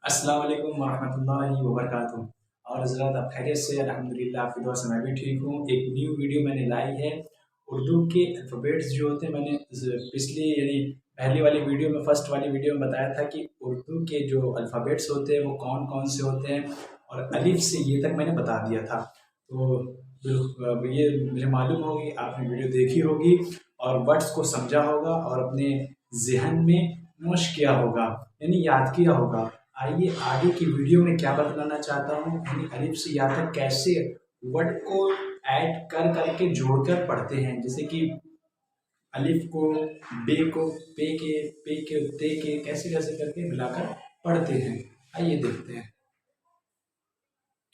अस्सलाम वालेकुम वरहमतुल्लाहि वबरकातुहू। और हज़रात आप खैरियत से? अल्हम्दुलिल्लाह, आपकी दुआ से मैं भी ठीक हूँ। एक न्यू वीडियो मैंने लाई है। उर्दू के अल्फ़ाबेट्स जो होते हैं, मैंने पिछली यानी पहली वाली वीडियो में, फर्स्ट वाली वीडियो में बताया था कि उर्दू के जो अल्फ़ाबेट्स होते हैं वो कौन कौन से होते हैं, और अलिफ से ये तक मैंने बता दिया था। तो ये मुझे मालूम होगी, आपने वीडियो देखी होगी और वर्ड्स को समझा होगा और अपने ज़हन में नोश किया होगा, यानी याद किया होगा। आइए आगे की वीडियो में क्या बतलाना चाहता हूँ, यानी अलिफ से या तक कैसे वर्ड को ऐड कर करके जोड़कर पढ़ते हैं। जैसे कि अलिफ को, बे को, पे के, ते के, कैसे कैसे करके मिलाकर पढ़ते हैं। आइए देखते हैं।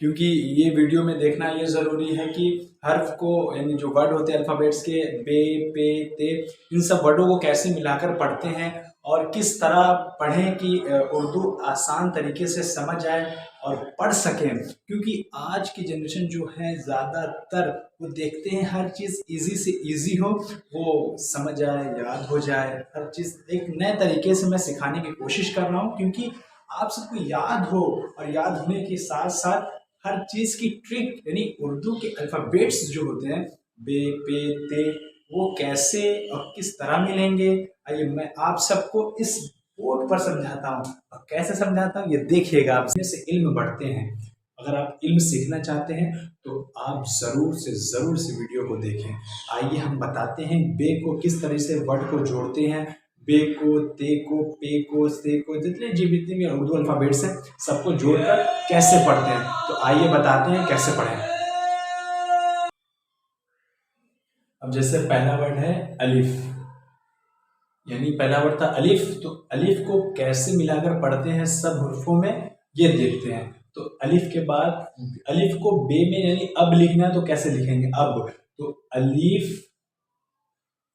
क्योंकि ये वीडियो में देखना ये ज़रूरी है कि हर्फ को, यानी जो वर्ड होते हैं अल्फ़ाबेट्स के, बे, पे, ते, इन सब वर्डों को कैसे मिलाकर पढ़ते हैं और किस तरह पढ़ें कि उर्दू आसान तरीके से समझ आए और पढ़ सकें। क्योंकि आज की जनरेशन जो है, ज़्यादातर वो देखते हैं हर चीज़ ईज़ी से ईज़ी हो, वो समझ आए, याद हो जाए। हर चीज़ एक नए तरीके से मैं सिखाने की कोशिश कर रहा हूँ, क्योंकि आप सबको याद हो, और याद होने के साथ साथ हर चीज की ट्रिक, यानी उर्दू के अल्फाबेट्स जो होते हैं, बे, पे, ते, वो कैसे और किस तरह मिलेंगे, आइए मैं आप सबको इस बोर्ड पर समझाता हूँ। और कैसे समझाता हूँ ये देखिएगा। आप इससे इल्म बढ़ते हैं। अगर आप इल्म सीखना चाहते हैं तो आप ज़रूर से ज़रूर से वीडियो को देखें। आइए हम बताते हैं बे को किस तरह से वर्ड को जोड़ते हैं। बे को, ते को, पे को, से को, जितने भी उर्दू अल्फ़ाबेट्स हैं, सबको जोड़कर कैसे पढ़ते हैं। तो आइए बताते हैं कैसे पढ़ें। अब जैसे पहला वर्ड है अलिफ, यानी पहला वर्ड था अलिफ, तो अलिफ को कैसे मिलाकर पढ़ते हैं सब हुर्फों में, ये देखते हैं। तो अलिफ के बाद, अलिफ को बे में यानी अब लिखना है तो कैसे लिखेंगे अब। तो अलिफ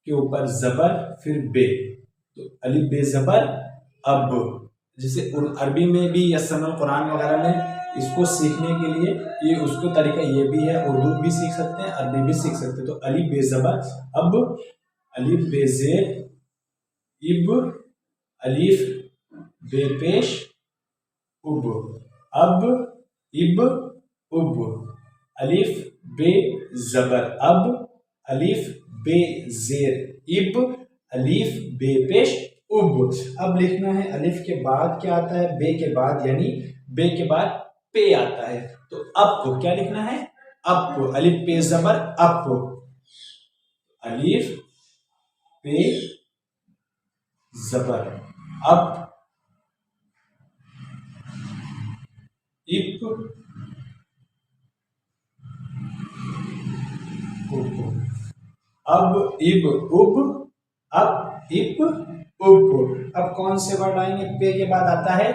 के ऊपर जबर, फिर बे, तो अलिफ बे जबर अब। जैसे अरबी में भी यसनल कुरान वगैरह में इसको सीखने के लिए ये उसको तरीका ये भी है, उर्दू भी सीख सकते हैं, अरबी भी सीख सकते हैं। तो अलिफ बे जबर अब, अलिफ बे जेर इब, अलिफ बे पेश उब, अब, इब, उब, अलिफ बे जबर अब, अलिफ बे जेर इब, अलिफ बे पेश उब। अब लिखना है, अलिफ के बाद क्या आता है, बे के बाद, यानी बे के बाद पे आता है। तो अब को क्या लिखना है, अब को, अलिफ पे जबर अब, अलिफ पे जबर अब, इप, उप, अब, इब, उब, अब, इप, उप। अब कौन से वर्ड आएंगे, पे के बाद आता है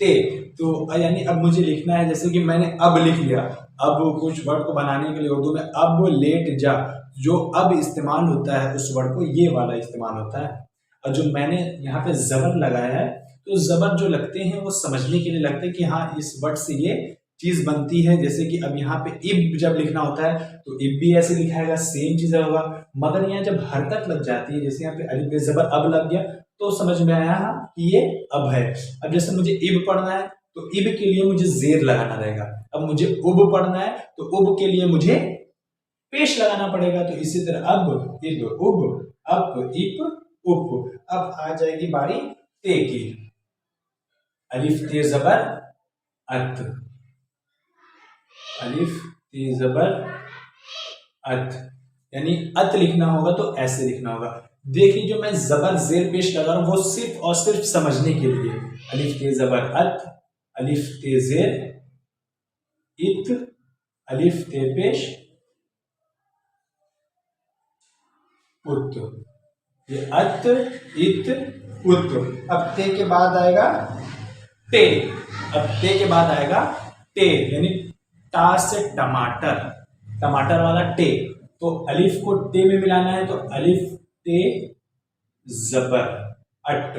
ते। तो यानी अब मुझे लिखना है, जैसे कि मैंने अब लिख लिया। अब कुछ वर्ड को बनाने के लिए उर्दू में अब लेट जा, जो अब इस्तेमाल होता है उस वर्ड को ये वाला इस्तेमाल होता है। और जो मैंने यहाँ पे जबर लगाया है, तो जबर जो लगते हैं वो समझने के लिए लगते हैं कि हाँ इस वर्ड से ये चीज बनती है। जैसे कि अब यहाँ पे इब जब लिखना होता है तो इब भी ऐसे लिखाएगा, सेम चीज होगा। मगर यहाँ जब हरकत लग जाती है, जैसे यहाँ पे अलिफ बे जबर अब लग गया, तो समझ में आया कि ये अब है। अब जैसे मुझे इब पढ़ना है तो इब के लिए मुझे जेर लगाना रहेगा। अब मुझे उब पढ़ना है तो उब के लिए मुझे पेश लगाना पड़ेगा। तो इसी तरह अब, इब, उब, अप, इप, उप। अब आ जाएगी बारी ते की, अलिफ ते जबर अत, अलिफ ते जबर अत, यानी अत लिखना होगा तो ऐसे लिखना होगा। देखिए जो मैं जबर जेर पेश लगा रहा हूं वो सिर्फ और सिर्फ समझने के लिए। अलिफ ते जबर अत, अलिफ ते जेर इत, अलिफ ते पेश उत, ये अत, इत, उत। अब ते के बाद आएगा टे। अब ते के बाद आएगा टे, यानी टा से टमाटर, टमाटर वाला टे। तो अलिफ को टे में मिलाना है तो अलिफ टे जबर अट,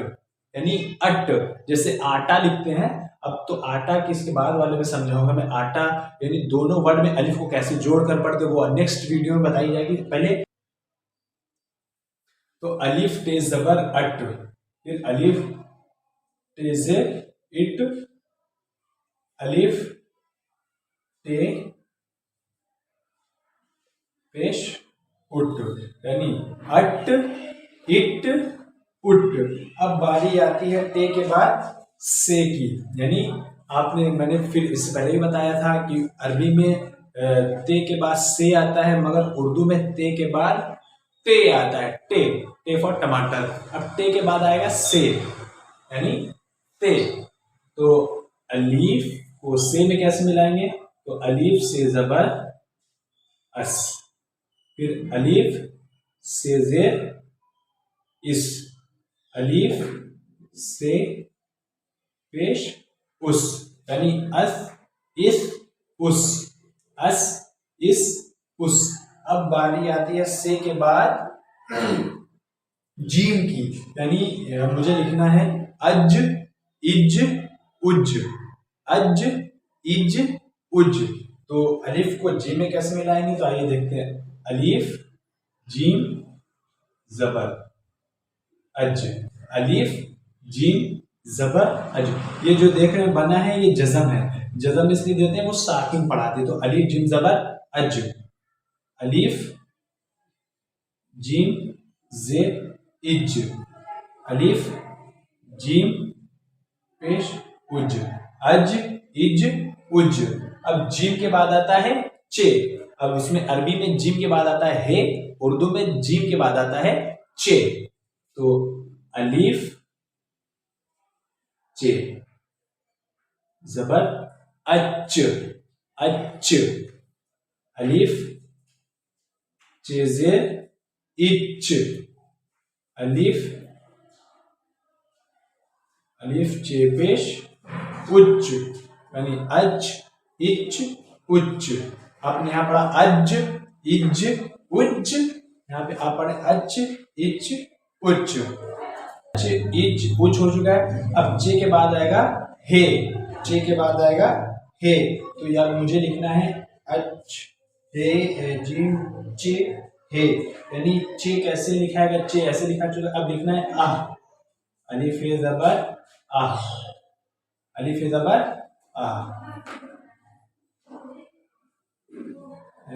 यानी अट। जैसे आटा लिखते हैं, अब तो आटा किसके बाद वाले में समझाऊंगा मैं। आटा यानी दोनों वर्ड में अलिफ को कैसे जोड़ कर पढ़ते वो नेक्स्ट वीडियो में बताई जाएगी। पहले तो अलिफ टे जबर अट, फिर अलिफ टे जेर इट, अलिफ टे पेश उट, यानी अट इट उट। अब बारी आती है टे के बाद से की, यानी मैंने फिर इससे पहले ही बताया था कि अरबी में ते के बाद से आता है, मगर उर्दू में ते के बाद टे आता है। टे टे फॉर टमाटर। अब टे के बाद आएगा से, यानी ते। तो अलीफ को से में कैसे मिलाएंगे? तो अलीफ से जबर अस, फिर अलीफ से जेर इस, अलीफ से पेश उस, यानी अस इस उस, अस इस उस। अब बारी आती है से के बाद जीम की, यानी मुझे लिखना है अज इज उज, अज इज उज। तो अलिफ को जी में कैसे मिलाएंगे? तो आइए देखते हैं। अलिफ जीम जबर अज, अलिफ जीम जबर अज। ये जो देख रहे हैं बना है, ये जज़म है। जज़म इसलिए देते हैं वो साकिन पढ़ाते, तो अलिफ जीम जबर अज, अलिफ जीम जेर इज, अलिफ जीम पेश उज, अज इज उज। अब जीम के बाद आता है चे। अब इसमें अरबी में जीम के बाद आता है, उर्दू में जीम के बाद आता है चे। तो अलिफ चे जबर अच्छ अच्छ, अलिफ चे जेर इच, अलिफ चे पेश उच्च, यानी अज इच उच्च। आपने यहां पढ़ा अज इज उच्च, यहाँ पे आप पढ़े अच इच उच्च। इच उच्च हो चुका है। अब चे के बाद आएगा हे, चे के बाद आएगा हे। तो यार मुझे लिखना है अच हे जीम चे हे, यानी चे कैसे लिखा है? चे ऐसे लिखा चुका, अब लिखना है आह, अलिफ हे जबर आह, अलिफ हे जबर आह।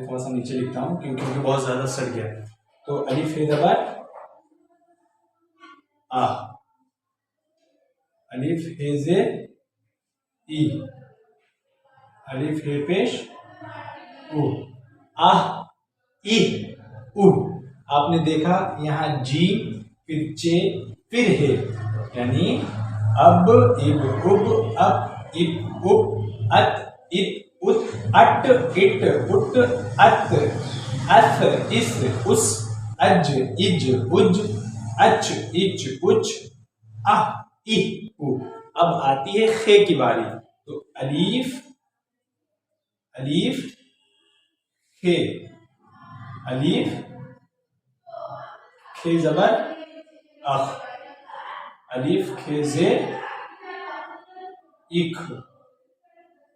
थोड़ा सा नीचे लिखता हूं क्योंकि बहुत ज्यादा सड़ गया। तो अलिफ हे जबर आ, अलिफ हे जेर ई, अलिफ हे पेश उ, आह ई उ। आपने देखा यहाँ जी फिर चे फिर हे, यानी अब इब उब अप इब उब अत इत उत अट इट उट अत अथ इस उस अज इज उज अच इच उच अह इ उ। अब आती है खे की बारी। तो अलीफ अलीफ खे, अलीफ खे जबर अख, अलीफ खे जेर इख,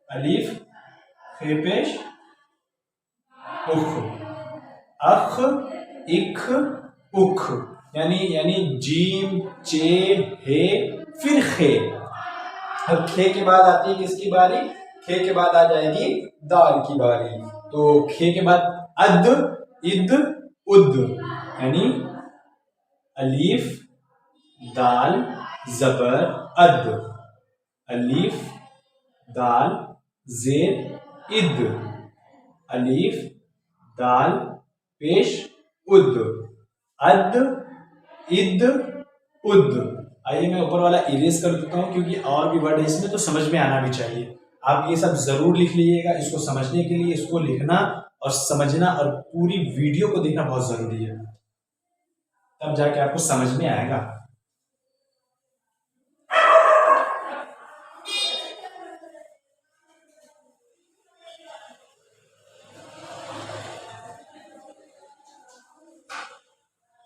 अलीफ खे पेश उख, अख इख उख, यानी जीम चे हे फिर खे। अब खे के बाद आती है किसकी बारी? खे के बाद आ जाएगी दाल की बारी। तो खे के बाद अद इद उद, यानी अलीफ दाल जबर अद, अलीफ दाल जेर इद, अलीफ दाल पेश उद, अद इद उद। आइए मैं ऊपर वाला इरेज कर देता हूं क्योंकि और भी वर्ड है इसमें, तो समझ में आना भी चाहिए। आप ये सब जरूर लिख लीजिएगा। इसको समझने के लिए इसको लिखना और समझना और पूरी वीडियो को देखना बहुत जरूरी है, तब जाके आपको समझ में आएगा।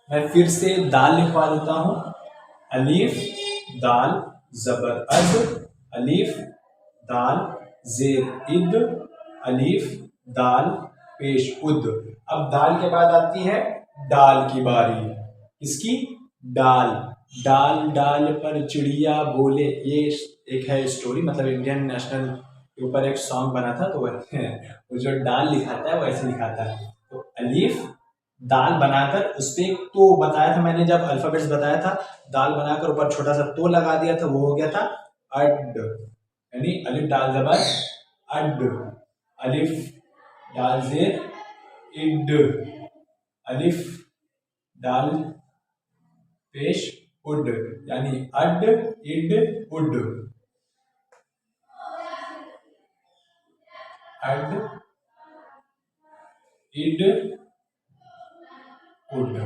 मैं फिर से दाल लिखवा देता हूं। अलीफ दाल जबर अद, अलीफ दाल जेर इद, अलीफ दाल पेश उद। अब दाल के बाद आती है डाल की बारी। इसकी डाल, डाल डाल पर चिड़िया बोले, ये एक है स्टोरी, मतलब इंडियन नेशनल के ऊपर एक सॉन्ग बना था, तो वो जो दाल लिखाता है वैसे लिखाता है। तो अलीफ दाल बनाकर उस पे एक तो बताया था मैंने, जब अल्फाबेट्स बताया था, दाल बनाकर ऊपर छोटा सा तो लगा दिया था, वो हो गया था अड, यानी अलिफ दाल जबर अड, अलिफ दाल जेर इड, अलिफ दाल पेश उड, यानी अड इड उड, अड इड उड,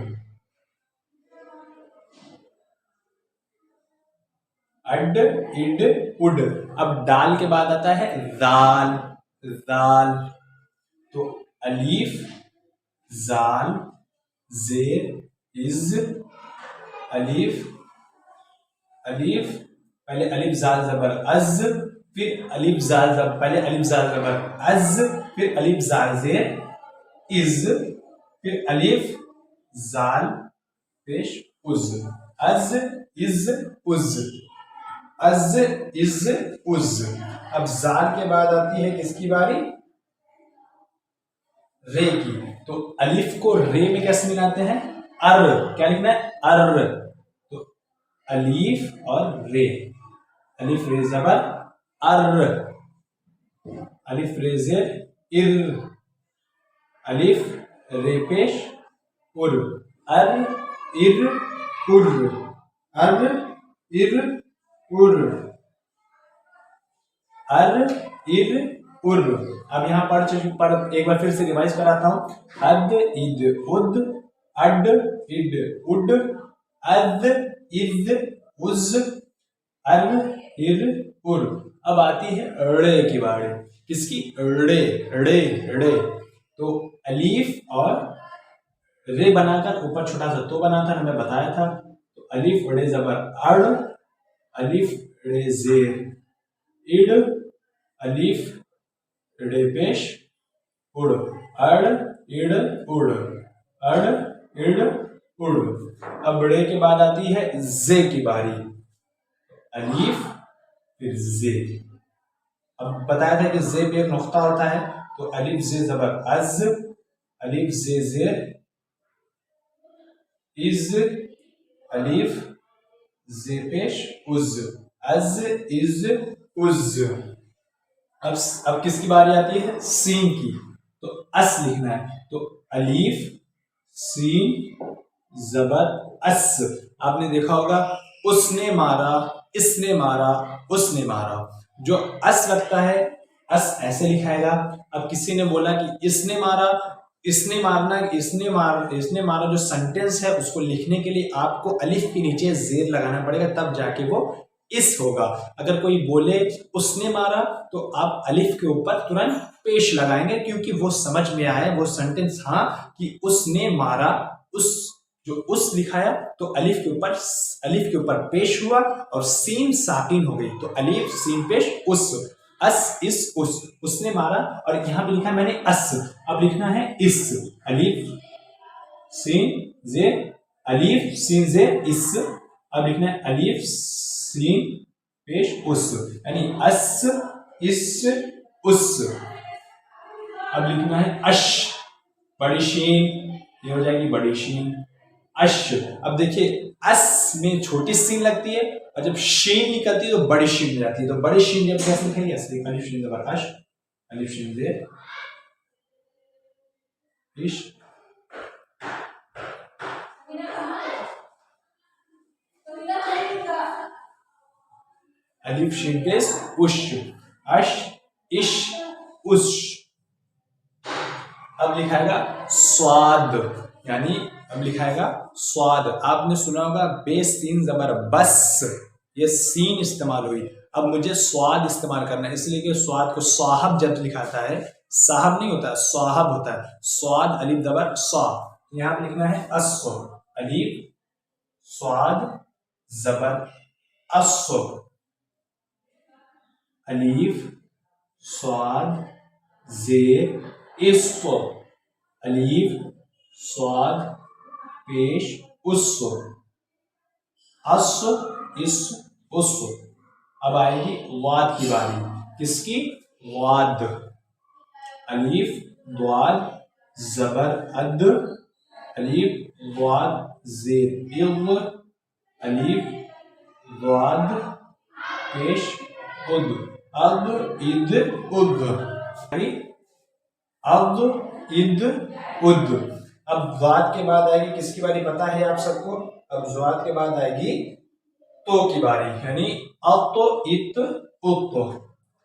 अड इड उड। अब दाल के बाद आता है दाल, दाल, तो अलीफ जाल जेर इज, अलीफ, अलीफ पहले अलिफ जाल जबर अज, फिर अलिफ जाल जबर, पहले अलिफ जाल जबर अज, फिर अलिफ जाल जेर इज, फिर अलिफ जाल पेश उज, अज इज उज, अज इज उज। अब जाल के बाद आती है किसकी बारी? रे की। तो अलिफ को रे में कैसे मिलाते हैं? अर, क्या लिखना है? अर। तो अलीफ और रे, अलिफ रे जबर अर, अलिफ रे जेर इर, अलिफ रे पेश उर, अर इर उर, अर इर उर, अर इर उर। अब यहां पढ़ एक बार फिर से रिवाइज कराता हूं। अद इद उद, अड इड उड, अद इद उज, अर इर उर। अब आती है ड़े की बारी। किसकी? ड़े, ड़े, ड़े। तो अलीफ और रे बनाकर ऊपर छोटा सा तो बना था, मैं बताया था। तो अलीफ ड़े जबर अड़, अलीफ ड़े जेर इड, अलीफ ड़े पेश उड़, अड़ इड़ उड़, अड़ इड़ उड़। अब ड़े के बाद आती है जे की बारी। अलीफ फिर जे। अब बताया था कि जे पे एक नुक्ता होता है, तो अलीफ जे जबर अज, अलीफ जे जेर इज, अलीफ जे पेश उज, अज इज उज। अब किसकी बारी आती है? सीन की। तो अस लिखना है। तो अलीफ सीन जबर अस। आपने देखा होगा उसने मारा, इसने मारा, उसने मारा। जो अस लगता है, अस ऐसे लिखाएगा। अब किसी ने बोला कि इसने मारा, इसने मारना, इसने मारा जो सेंटेंस है उसको लिखने के लिए आपको अलिफ के नीचे जेर लगाना पड़ेगा, तब जाके वो इस होगा। अगर कोई बोले उसने मारा, तो आप अलिफ के ऊपर तुरंत पेश लगाएंगे, क्योंकि वो समझ में आए वो सेंटेंस, हाँ, कि उसने मारा, उस जो उस लिखाया, तो अलिफ के ऊपर पेश हुआ और सीन साकिन हो गई, तो अलिफ सीन पेश उस, अस इस उस, उसने मारा। और यहां पे लिखा है मैंने अस, अब लिखना है इस, अलिफ सीन जे, अलिफ सीन जे इस। अब लिखना है अलिफ सीन पेश उस, यानी अस इस उस। अब लिखना है अश, बड़ी शीन, ये हो जाएगी बड़ी शीन, अश। अब देखिए अस में छोटी सीन लगती है, और जब शीन निकलती है तो बड़ी शीन जाती है। तो बड़ी शीन जब कैसे लिखेंगे? ऐसे अलिफ शीन जबर अश, अलिफ शीन जे इश, अलिफ शीन पेश उश, अश इश उश। अब लिखाएगा स्वाद, यानी अब लिखाएगा स्वाद। आपने सुना होगा बे सीन जबर बस, ये सीन इस्तेमाल हुई। अब मुझे स्वाद इस्तेमाल करना है, इसलिए कि स्वाद को साहब जब लिखाता है, साहब नहीं होता, स्वाहब होता है। स्वाद अलिफ जबर स्वा, यहां पर लिखना है अस्व, अलिफ स्वाद जबर अस्व, अलीफ स्वाद जेर इस्व, अलीफ स्वाद पेश उस्व, अस्व इस उस्व। अब आएगी वाद की बारी। किसकी? वाद, अलीफ द्वाल जबर अद, अलीफ वाद जेर इग, अलीफ वाद पेश उद, अग इद उद, अग इद उद। अब ज्वाद के बाद आएगी किसकी बारी पता है आप सबको? अब ज्वाद के बाद आएगी तो की बारी, यानी अतो इत उतो।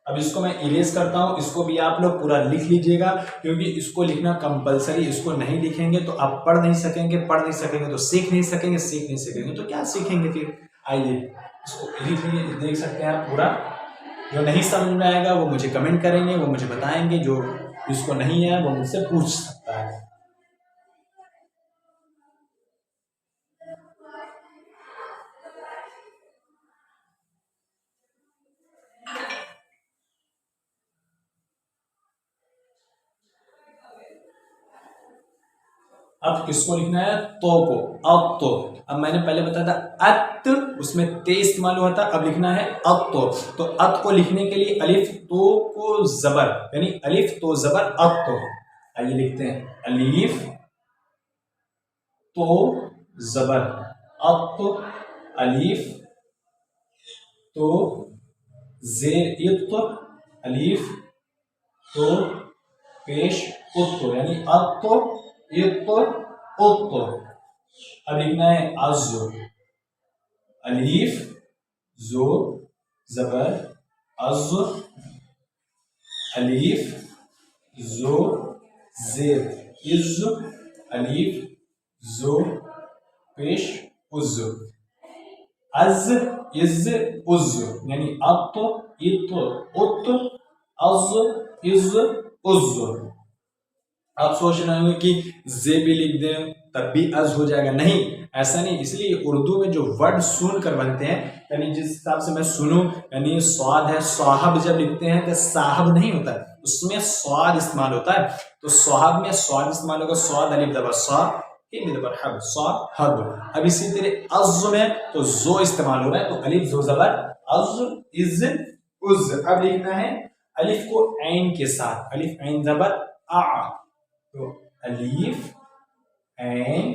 अब इसको मैं इरेज करता हूं, इसको भी आप लोग पूरा लिख लीजिएगा, क्योंकि इसको लिखना कंपलसरी, इसको नहीं लिखेंगे तो आप पढ़ नहीं सकेंगे, पढ़ नहीं सकेंगे तो सीख नहीं सकेंगे, सीख नहीं सकेंगे तो क्या सीखेंगे फिर। आइए इसको लिख लीजिए, देख सकते हैं आप पूरा। जो नहीं समझ में आएगा वो मुझे कमेंट करेंगे, वो मुझे बताएंगे, जो जिसको नहीं है वो मुझसे पूछ सकता है। अब किसको लिखना है? तो को, अब तो। अब मैंने पहले बताया था अत, उसमें ते इस्तेमाल हुआ था, अब लिखना है अब तो अत को लिखने के लिए अलिफ तो को जबर, यानी अलिफ तो जबर अब तो। आइए लिखते हैं, अलिफ तो जबर अब तो, अलिफ तो जेर इत्त, अलिफ तो पेश उत्तो, यानी अब तो इत्त उत्तो। अब लिखना है अज़, अलीफ जो जबर अज़, अलीफ जो जेर इज़, अलीफ जो पेश उज़, अज़ इज़ उज़, यानी अब तो इत उत, अज़ इज़ उज़। आप सोच रहे होंगे कि जे भी लिख दें तब भी अज हो जाएगा, नहीं ऐसा नहीं। इसलिए उर्दू में जो वर्ड सुन कर बनते हैं, यानी जिस हिसाब से मैं सुनूं, यानी स्वाद है, स्वाहब जब लिखते हैं तो साहब नहीं होता है, उसमें स्वाद इस्तेमाल होता है। तो स्वाहब में स्वाद इस्तेमाल होगा, स्वाद अलिफ जबर सा, हब स्वाहब। अब इसी तरह अज में तो जो इस्तेमाल हो रहा है, तो अलिफ जो जबर अज इज उज। अब लिखना है अलिफ को ऐन के साथ, अलिफ ऐन जबर आ, तो अलीफ ऐन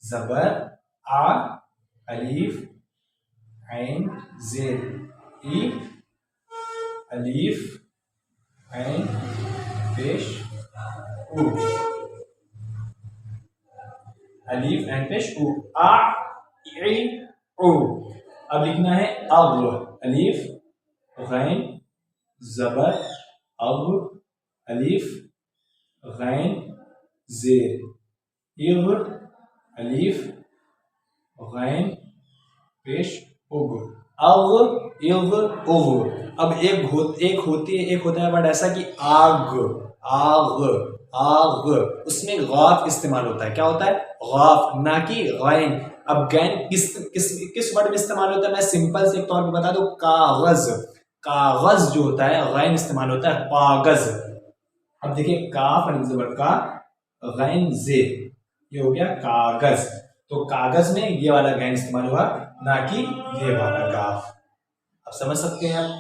जबर आ, अलीफ ऐन जेर ई, अलीफ ऐन पेश उ, अलीफ ऐन पेश उ, आ ई उ। अब लिखना है अग, अलीफ गैन जबर अग, अलीफ गैन जेर इग, अलीफ गैन पेश उग, अग इग उग। अब एक होता है वर्ड ऐसा कि आग, आग आग, उसमें गाफ इस्तेमाल होता है। क्या होता है? गाफ, ना कि गैन। अब गैन किस किस किस वर्ड में इस्तेमाल होता है? मैं सिंपल से तौर पे बता दूं, कागज, कागज जो होता है गैन इस्तेमाल होता है कागज। अब देखिए काफ जबर का, गैन जे, ये हो गया कागज। तो कागज में ये वाला गैन इस्तेमाल हुआ, ना कि ये वाला गाफ। अब समझ सकते हैं आप।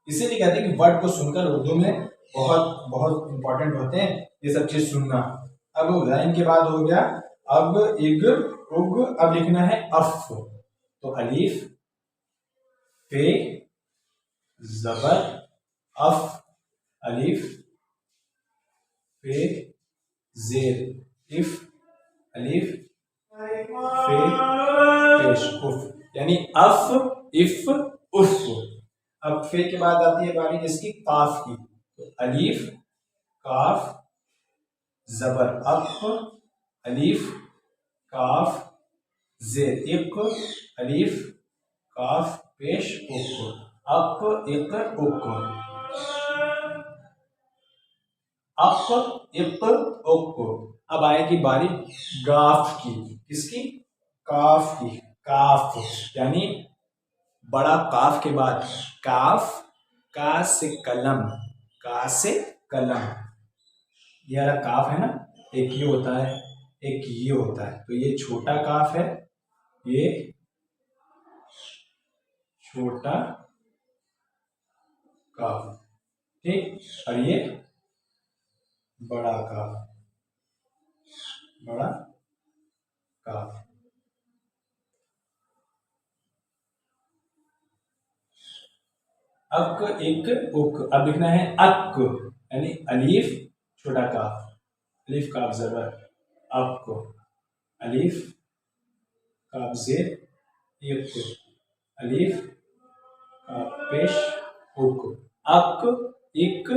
इसीलिए कहते हैं कि वर्ड को सुनकर उर्दू में बहुत बहुत इंपॉर्टेंट होते हैं ये सब चीज सुनना। अब गैन के बाद हो गया अब इग उग। अब लिखना है अफ, तो अलीफ पे जबर अफ, अलीफ पे जेर इफ, अलीफ फे पेश उफ, यानी अफ इफ उफ। अब फे के बाद आती है बारी किसकी? काफ की, तो अलीफ काफ जबर अफ, अलीफ काफ जेर इक, अलीफ काफ पेश उक, अक इक उक, अक इक उक। अब आएगी बारी गाफ की, किसकी? काफ की, काफ, यानी बड़ा काफ के बाद काफ, का से कलम, का से कलम, ये वाला काफ है ना, एक ये होता है एक ये होता है, तो ये छोटा काफ है, ये छोटा काफ, ठीक। और ये बड़ा का, बड़ा का। अक इक उक। अब लिखना है अक, यानी अलीफ छोटा का, अलीफ काफ जबर अक, अलीफ काफ जेर इक, अलीफ काफ पेश उक, अक इक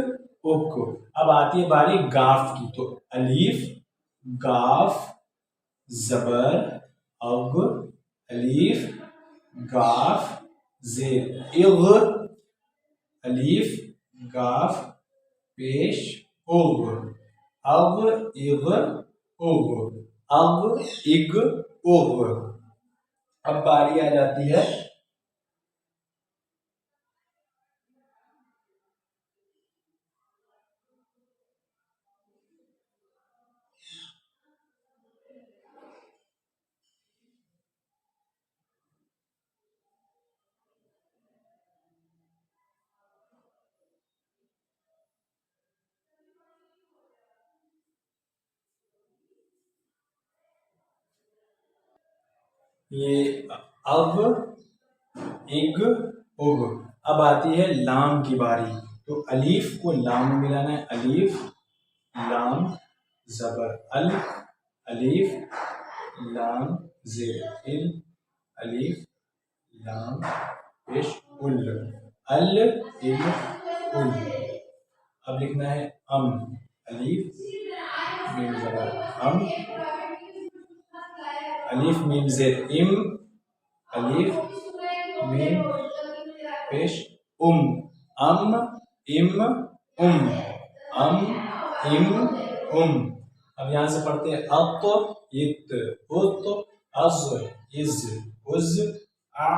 उक। अब आती है बारी गाफ की, तो अलीफ गाफ जबर अग, अलीफ गाफ जेर इग, अलीफ गाफ पेश उग, अब इग उग, अब इग उग। अब बारी आ जाती है ये अब इग उग। अब आती है लाम की बारी, तो अलीफ को लाम में मिलाना है, अलीफ लाम जबर अल, अलीफ लाम जेर इल, अलीफ लाम पेश उल, अल इल उल। अब लिखना है अम, अलीफ मीम जबर अम, अलीफ मीम जेर इम, अलीफ मीम पेश उम, अम इम उम, अम इम उम। अब यहां से पढ़ते हैं अत इत उत अज इज उज आ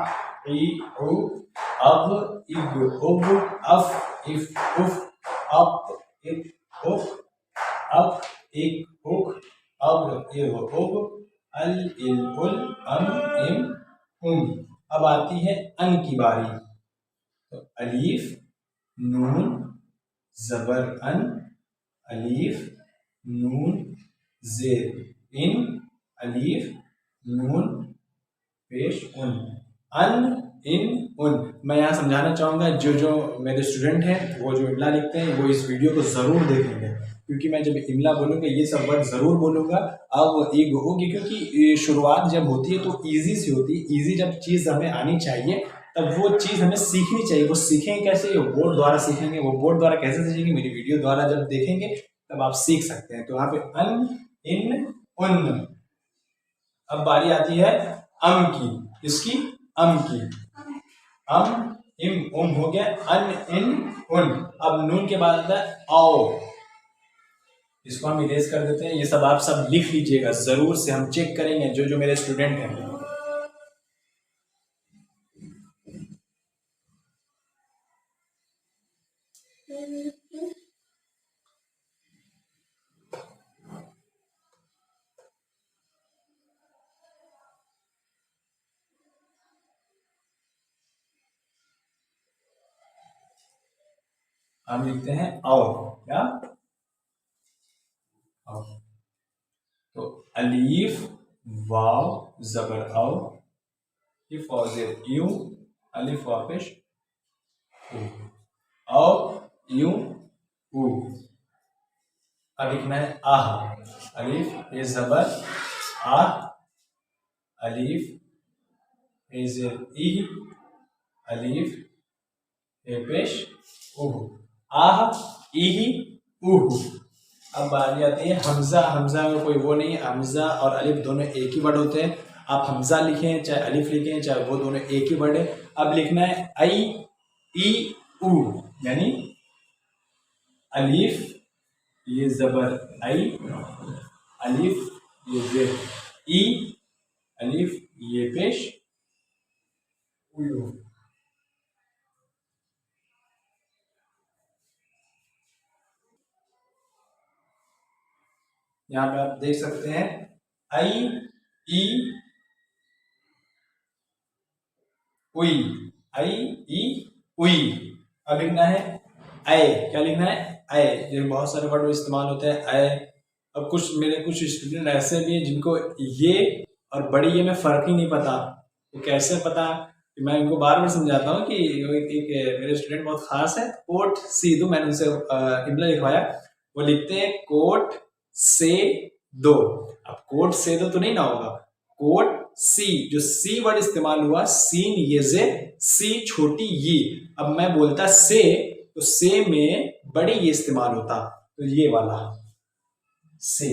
इ उ अब इग उब अफ इफ उफ अप इफ उफ अप इक उक अब इग उब अल इल उल अम इम उम। अब आती है अन की बारी, तो अलीफ नून जबर अन, अलीफ नून जेर इन, अलीफ नून पेश उन, अन इन उन। मैं यहाँ समझाना चाहूँगा, जो जो मेरे स्टूडेंट हैं वो जो इमला लिखते हैं वो इस वीडियो को ज़रूर देखेंगे, क्योंकि मैं जब इमला बोलूँगा ये सब वर्ड ज़रूर बोलूँगा। अब एक होगी, क्योंकि शुरुआत जब होती है तो ईजी सी होती है, ईजी जब चीज़ हमें आनी चाहिए तब वो चीज़ हमें सीखनी चाहिए। वो सीखेंगे कैसे? वो बोर्ड द्वारा सीखेंगे। वो बोर्ड द्वारा कैसे सीखेंगे? मेरी वीडियो द्वारा जब देखेंगे तब आप सीख सकते हैं। तो यहाँ पे अन इन उन। अब बारी आती है अम की, इसकी अम की, अम इम उम हो गया, अन इन उन। अब नून के बाद आता है आओ, इसको हम इरेज कर देते हैं। ये सब आप सब लिख लीजिएगा जरूर से, हम चेक करेंगे जो जो मेरे स्टूडेंट हैं। हम लिखते हैं आओ, क्या आओ। तो अलीफ वाव जबर आओ, इफ और जेर यू, अलिफ वापिश आओ यू ऊ। अब लिखना है आह, अलीफ ए जबर आ, अलीफ ए जेर ई, अलीफ ए पेश उह, आह इही उह। अब बारी आती है हमजा। हमजा में कोई वो नहीं है, हमजा और अलिफ दोनों एक ही वर्ड होते हैं। आप हमजा लिखें चाहे अलिफ लिखें, चाहे वो दोनों एक ही वर्ड है। अब लिखना है आई ई उ, यानी अलिफ ये जबर आई, अलिफ ये जेर ई, अलिफ ये पेश उ। यहाँ पे आप देख सकते हैं आई ई उई, आई ई उई। अब लिखना है अय क्या लिखना है, अय। ये बहुत सारे वर्ड इस्तेमाल होते हैं अय। अब कुछ स्टूडेंट ऐसे भी हैं जिनको ये और बड़ी ये में फर्क ही नहीं पता। वो कैसे पता, कि मैं इनको बार बार समझाता हूँ कि मेरे स्टूडेंट बहुत खास है, कोट सी दो, मैंने उनसे इमला लिखवाया, वो लिखते हैं कोट से दो। अब कोट से दो तो नहीं ना होगा, कोट सी, जो सी वर्ड इस्तेमाल हुआ, सीन ये जे, सी छोटी ये। अब मैं बोलता से, तो से में बड़ी ये इस्तेमाल होता, तो ये वाला से,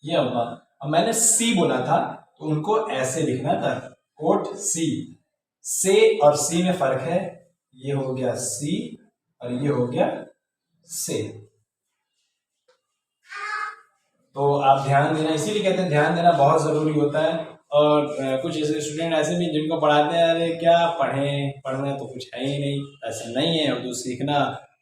ये होगा। अब मैंने सी बोला था, तो उनको ऐसे लिखना था, कोट सी। से और सी में फर्क है, ये हो गया सी और ये हो गया से। तो आप ध्यान देना, इसीलिए कहते हैं ध्यान देना बहुत ज़रूरी होता है। और कुछ ऐसे स्टूडेंट ऐसे भी जिनको पढ़ाते हैं, अरे क्या पढ़ें, पढ़ना तो कुछ है ही नहीं, ऐसा नहीं है। उर्दू सीखना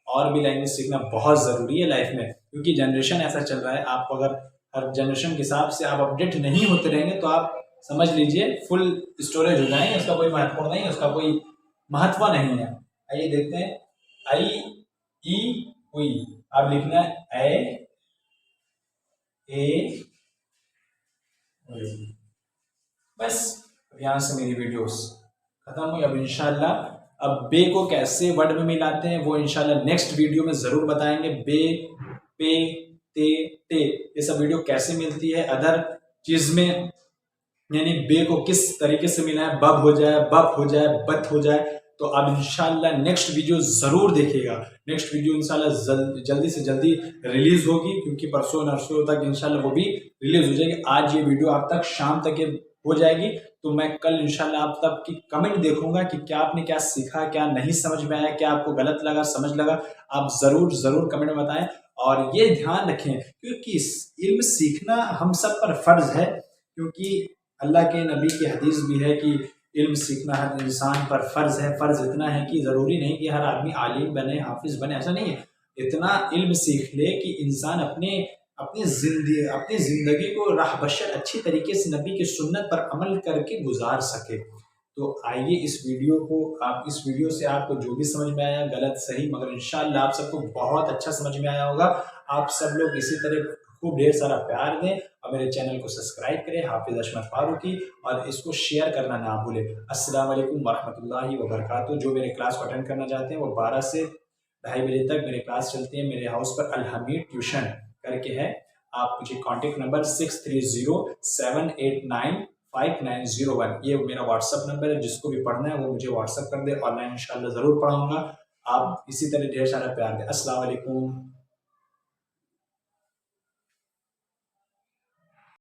और भी लैंग्वेज सीखना बहुत ज़रूरी है लाइफ में, क्योंकि जनरेशन ऐसा चल रहा है। आप अगर हर जनरेशन के हिसाब से आप अपडेट नहीं होते रहेंगे तो आप समझ लीजिए फुल स्टोरेज हो जाएंगे, उसका कोई महत्वपूर्ण नहीं है, उसका कोई महत्व नहीं है। आइए देखते हैं, आई ई उई, आप लिखना है ए, बस। यहाँ से मेरी वीडियोस खत्म हुई। अब इंशाल्लाह अब बे को कैसे वर्ड में मिलाते हैं वो इंशाल्लाह नेक्स्ट वीडियो में ज़रूर बताएंगे। बे, पे, ते ये सब वीडियो कैसे मिलती है अदर चीज़ में, यानी बे को किस तरीके से मिला है, बब हो जाए, बप हो जाए, बत हो जाए। तो अब इंशाल्लाह नेक्स्ट वीडियो ज़रूर देखिएगा। नेक्स्ट वीडियो इंशाल्लाह जल्दी से जल्दी रिलीज़ होगी, क्योंकि परसों नरसों तक इंशाल्लाह वो भी रिलीज़ हो जाएगी। आज ये वीडियो आप तक शाम तक ये हो जाएगी, तो मैं कल इंशाल्लाह आप तक की कमेंट देखूंगा कि क्या आपने क्या सीखा, क्या नहीं समझ में आया, क्या आपको गलत लगा, समझ लगा। आप ज़रूर कमेंट में बताएं। और ये ध्यान रखें, क्योंकि इल्म सीखना हम सब पर फ़र्ज़ है, क्योंकि अल्लाह के नबी की हदीस भी है कि इल्म सीखना हर इंसान पर फ़र्ज़ है। फ़र्ज़ इतना है कि ज़रूरी नहीं कि हर आदमी आलिम बने, हाफिज़ बने, ऐसा नहीं है। इतना इल्म सीख ले कि इंसान अपनी ज़िंदगी को राह बशर अच्छी तरीके से नबी की सुन्नत पर अमल करके गुजार सके। तो आइए इस वीडियो से आपको जो भी समझ में आया, गलत सही, मगर इंशाल्लाह आप सबको बहुत अच्छा समझ में आया होगा। आप सब लोग इसी तरह खूब ढेर सारा प्यार दें और मेरे चैनल को सब्सक्राइब करें, हाफिज़ अशमत फारूकी, और इसको शेयर करना ना भूलें। अस्सलाम वालेकुम वरहमतुल्लाहि वबरकातुहू। जो मेरे क्लास को अटेंड करना चाहते हैं वो 12 से 2:30 बजे तक मेरे क्लास चलती है। मेरे हाउस पर अल हमीद ट्यूशन करके है। आप मुझे कॉन्टेक्ट नंबर 6307895901, ये मेरा व्हाट्सअप नंबर है। जिसको भी पढ़ना है वो मुझे व्हाट्सअप कर दे, ऑनलाइन इंशाल्लाह ज़रूर पढ़ाऊँगा। आप इसी तरह ढेर सारा प्यार दें। अस्सलाम वालेकुम।